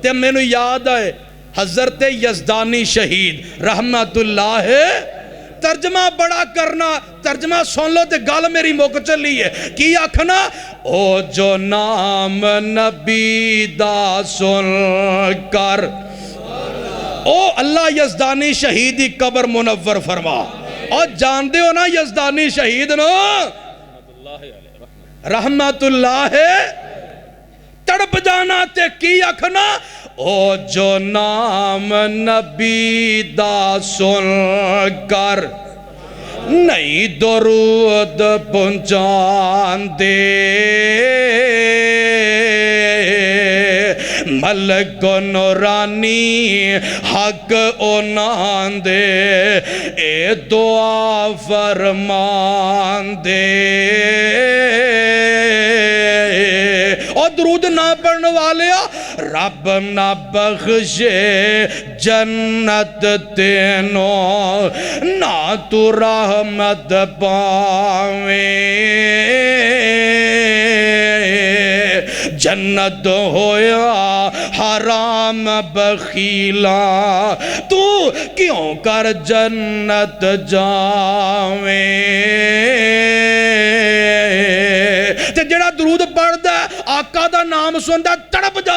تے میں نے یاد آئے حضرت یزدانی شہید رحمت اللہ ترجمہ بڑا کرنا ترجمہ سن لو تے گل میری مک چلی ہے کی آکھنا او جو نام نبی دا سن کر او اللہ یزدانی شہیدی قبر منور فرما اور جان دے ہو نا یزدانی شہید نو رحمت اللہ تڑپ جانا تے کی آکھنا او جو نام نبی دا سن کر نہیں درود پہنچان دے ملک و نورانی حق اونان دے اے دعا فرمان دے اور درود نہ پڑھنے والے رب نہ بخشے جنت تینوں نہ تو رحمت پاویں جنت ہویا حرام بخیلا تو کیوں کر جنت جاویں تے جڑا درود پڑھ دا آقا دا نام سن دا تڑپ جان